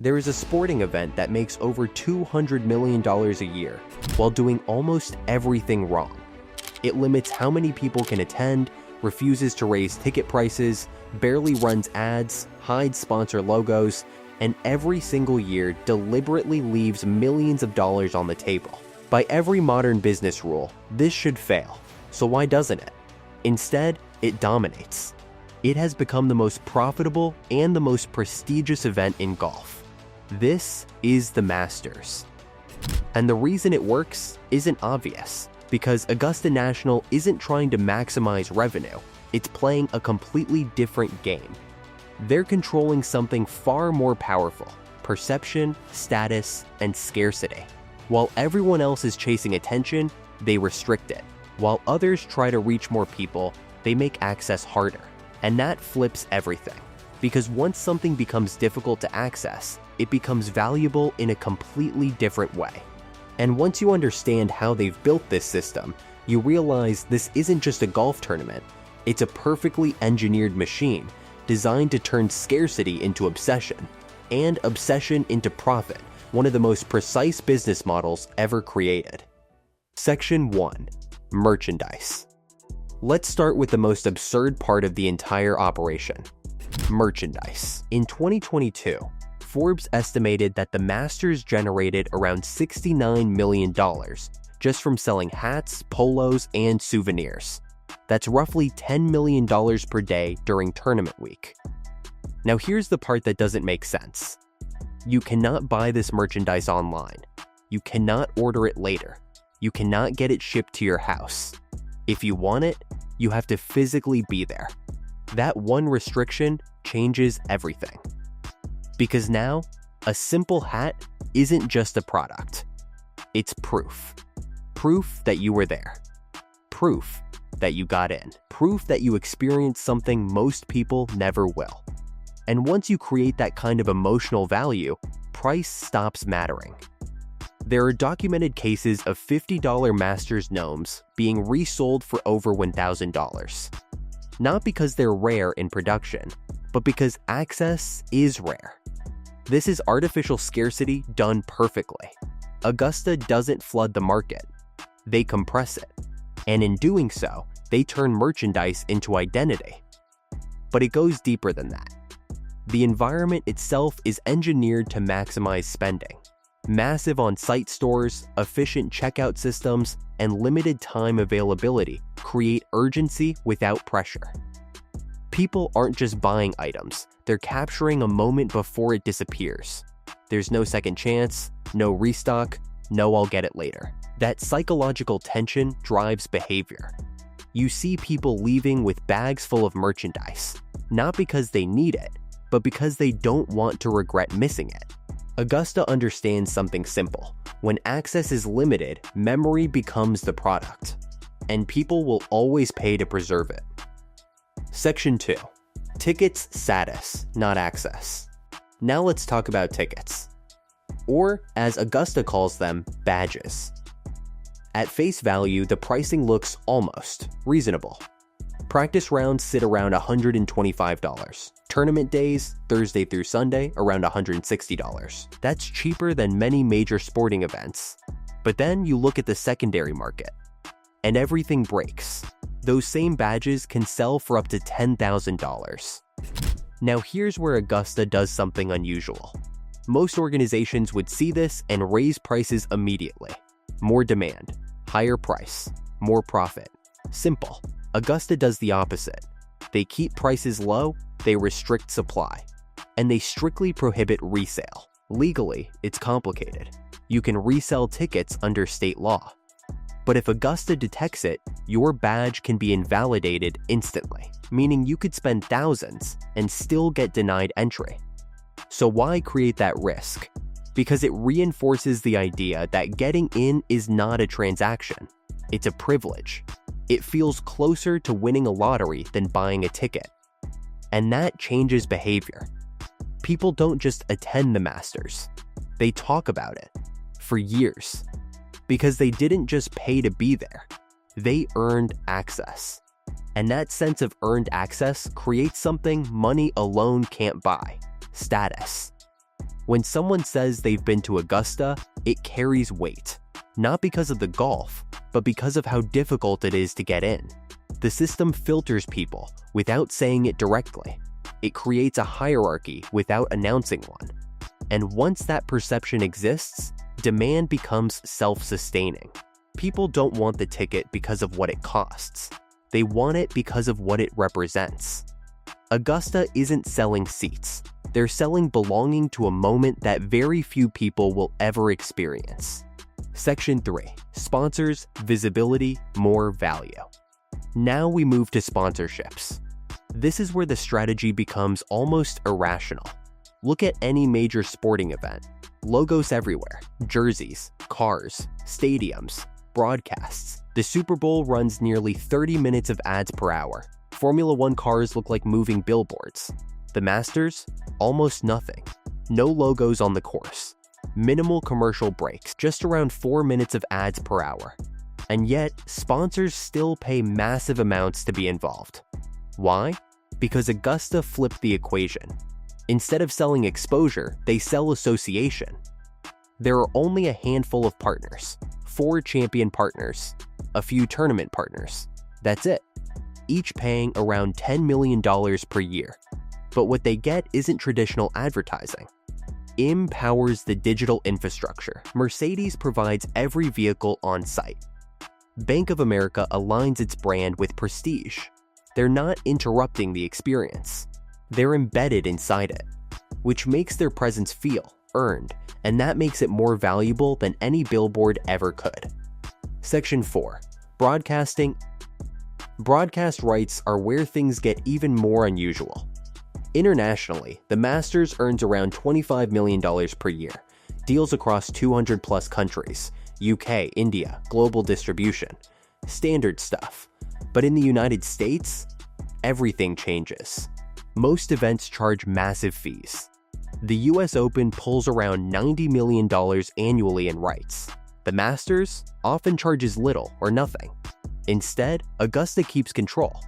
There is a sporting event that makes over $200 million a year while doing almost everything wrong. It limits how many people can attend, refuses to raise ticket prices, barely runs ads, hides sponsor logos, and every single year deliberately leaves millions of dollars on the table. By every modern business rule, this should fail. So why doesn't it? Instead, it dominates. It has become the most profitable and the most prestigious event in golf. This is the Masters. And the reason it works isn't obvious, because Augusta National isn't trying to maximize revenue. It's playing a completely different game. They're controlling something far more powerful: perception, status, and scarcity. While everyone else is chasing attention, they restrict it. While others try to reach more people, they make access harder. And that flips everything. Because once something becomes difficult to access, it becomes valuable in a completely different way. And once you understand how they've built this system, you realize this isn't just a golf tournament. It's a perfectly engineered machine designed to turn scarcity into obsession, and obsession into profit, one of the most precise business models ever created. Section 1. Merchandise. Let's start with the most absurd part of the entire operation: merchandise. In 2022, Forbes estimated that the Masters generated around $69 million just from selling hats, polos, and souvenirs. That's roughly $10 million per day during tournament week. Now here's the part that doesn't make sense. You cannot buy this merchandise online. You cannot order it later. You cannot get it shipped to your house. If you want it, you have to physically be there. That one restriction changes everything. Because now, a simple hat isn't just a product. It's proof. Proof that you were there. Proof that you got in. Proof that you experienced something most people never will. And once you create that kind of emotional value, price stops mattering. There are documented cases of $50 Masters gnomes being resold for over $1,000. Not because they're rare in production, but because access is rare. This is artificial scarcity done perfectly. Augusta doesn't flood the market. They compress it. And in doing so, they turn merchandise into identity. But it goes deeper than that. The environment itself is engineered to maximize spending. Massive on-site stores, efficient checkout systems, and limited time availability create urgency without pressure. People aren't just buying items, they're capturing a moment before it disappears. There's no second chance, no restock, no I'll get it later. That psychological tension drives behavior. You see people leaving with bags full of merchandise, not because they need it, but because they don't want to regret missing it. Augusta understands something simple. When access is limited, memory becomes the product, and people will always pay to preserve it. Section 2. Tickets status, not access. Now let's talk about tickets. Or, as Augusta calls them, badges. At face value, the pricing looks almost reasonable. Practice rounds sit around $125. Tournament days, Thursday through Sunday, around $160. That's cheaper than many major sporting events. But then you look at the secondary market, and everything breaks. Those same badges can sell for up to $10,000. Now here's where Augusta does something unusual. Most organizations would see this and raise prices immediately. More demand, higher price, more profit. Simple. Augusta does the opposite. They keep prices low, they restrict supply, and they strictly prohibit resale. Legally, it's complicated. You can resell tickets under state law. But if Augusta detects it, your badge can be invalidated instantly, meaning you could spend thousands and still get denied entry. So why create that risk? Because it reinforces the idea that getting in is not a transaction. It's a privilege. It feels closer to winning a lottery than buying a ticket. And that changes behavior. People don't just attend the Masters. They talk about it for years. Because they didn't just pay to be there. They earned access. And that sense of earned access creates something money alone can't buy: status. When someone says they've been to Augusta, it carries weight. Not because of the golf, but because of how difficult it is to get in. The system filters people without saying it directly. It creates a hierarchy without announcing one. And once that perception exists, demand becomes self-sustaining. People don't want the ticket because of what it costs. They want it because of what it represents. Augusta isn't selling seats. They're selling belonging to a moment that very few people will ever experience. Section 3. Sponsors, visibility, more value. Now we move to sponsorships. This is where the strategy becomes almost irrational. Look at any major sporting event. Logos everywhere, jerseys, cars, stadiums, broadcasts. The Super Bowl runs nearly 30 minutes of ads per hour. Formula One cars look like moving billboards. The Masters? Almost nothing. No logos on the course. Minimal commercial breaks, just around 4 minutes of ads per hour. And yet, sponsors still pay massive amounts to be involved. Why? Because Augusta flipped the equation. Instead of selling exposure, they sell association. There are only a handful of partners, 4 champion partners, a few tournament partners. That's it. Each paying around $10 million per year. But what they get isn't traditional advertising. IM powers the digital infrastructure. Mercedes provides every vehicle on site. Bank of America aligns its brand with prestige. They're not interrupting the experience. They're embedded inside it, which makes their presence feel earned, and that makes it more valuable than any billboard ever could. Section 4. Broadcasting. Broadcast rights are where things get even more unusual. Internationally, the Masters earns around $25 million per year, deals across 200 plus countries, UK, India, global distribution, standard stuff. But in the United States, everything changes. Most events charge massive fees. The US Open pulls around $90 million annually in rights. The Masters often charges little or nothing. Instead, Augusta keeps control.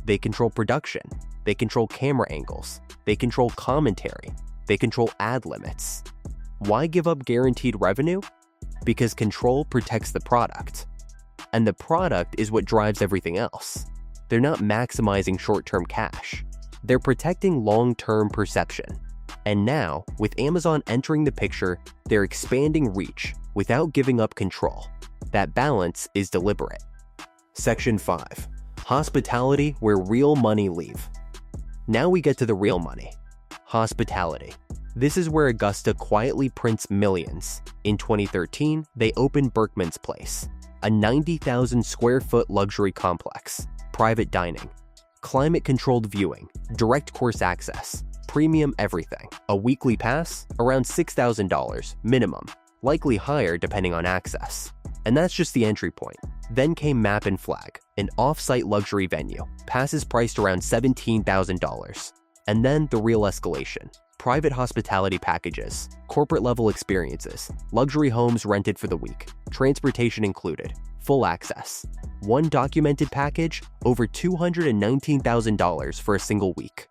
They control production. They control camera angles. They control commentary. They control ad limits. Why give up guaranteed revenue? Because control protects the product. And the product is what drives everything else. They're not maximizing short-term cash. They're protecting long-term perception. And now, with Amazon entering the picture, they're expanding reach without giving up control. That balance is deliberate. Section 5. Hospitality where real money leave. Now we get to the real money. Hospitality. This is where Augusta quietly prints millions. In 2013, they opened Berkman's Place, a 90,000 square foot luxury complex, private dining, climate-controlled viewing, direct course access, premium everything. A weekly pass? Around $6,000 minimum, likely higher depending on access. And that's just the entry point. Then came Map and Flag, an off-site luxury venue, passes priced around $17,000. And then the real escalation. Private hospitality packages, corporate-level experiences, luxury homes rented for the week, transportation included, full access. One documented package, over $219,000 for a single week.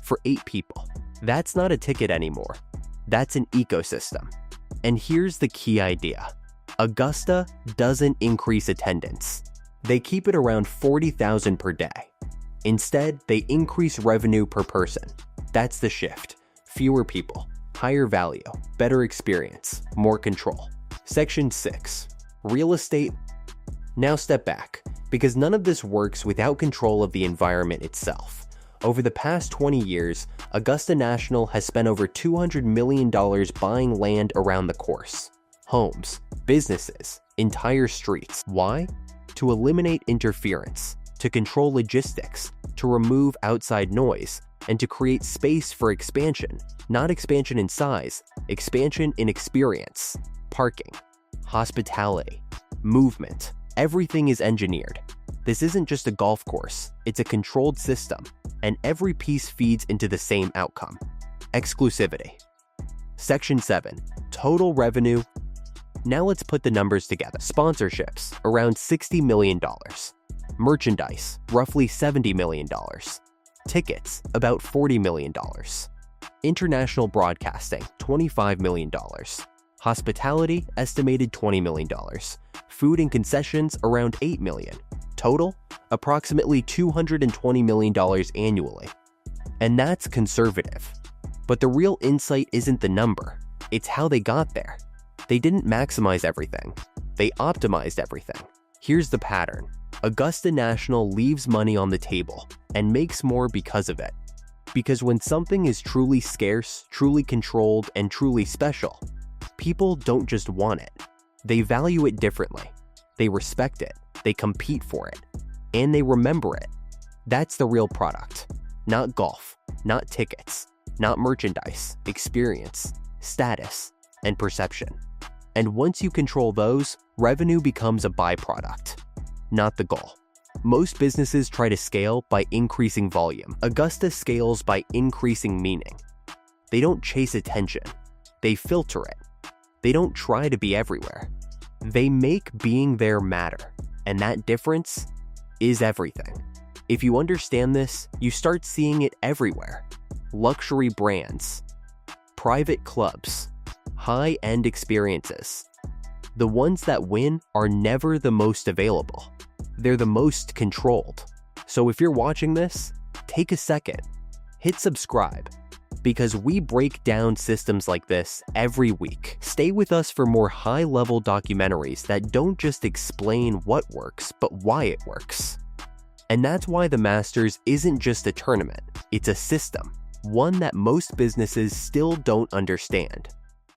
For 8 people. That's not a ticket anymore. That's an ecosystem. And here's the key idea. Augusta doesn't increase attendance. They keep it around 40,000 per day. Instead, they increase revenue per person. That's the shift. Fewer people, higher value, better experience, more control. Section 6. Real estate. Now step back, because none of this works without control of the environment itself. Over the past 20 years, Augusta National has spent over $200 million buying land around the course. Homes, businesses, entire streets. Why? To eliminate interference, to control logistics, to remove outside noise, and to create space for expansion. Not expansion in size, expansion in experience. Parking, hospitality, movement. Everything is engineered. This isn't just a golf course, it's a controlled system, and every piece feeds into the same outcome. Exclusivity. Section 7. Total revenue. Now let's put the numbers together. Sponsorships, around $60 million. Merchandise, roughly $70 million. Tickets, about $40 million. International broadcasting, $25 million. Hospitality, estimated $20 million. Food and concessions, around $8 million. Total, approximately $220 million annually. And that's conservative. But the real insight isn't the number, it's how they got there. They didn't maximize everything, they optimized everything. Here's the pattern. Augusta National leaves money on the table and makes more because of it. Because when something is truly scarce, truly controlled, and truly special, people don't just want it. They value it differently. They respect it, they compete for it, and they remember it. That's the real product. Not golf, not tickets, not merchandise, experience, status, and perception. And once you control those, revenue becomes a byproduct, not the goal. Most businesses try to scale by increasing volume. Augusta scales by increasing meaning. They don't chase attention, they filter it. They don't try to be everywhere. They make being there matter, and that difference is everything. If you understand this, you start seeing it everywhere. Luxury brands, private clubs, high-end experiences. The ones that win are never the most available. They're the most controlled. So if you're watching this, take a second, hit subscribe, because we break down systems like this every week. Stay with us for more high-level documentaries that don't just explain what works, but why it works. And that's why the Masters isn't just a tournament, it's a system, one that most businesses still don't understand.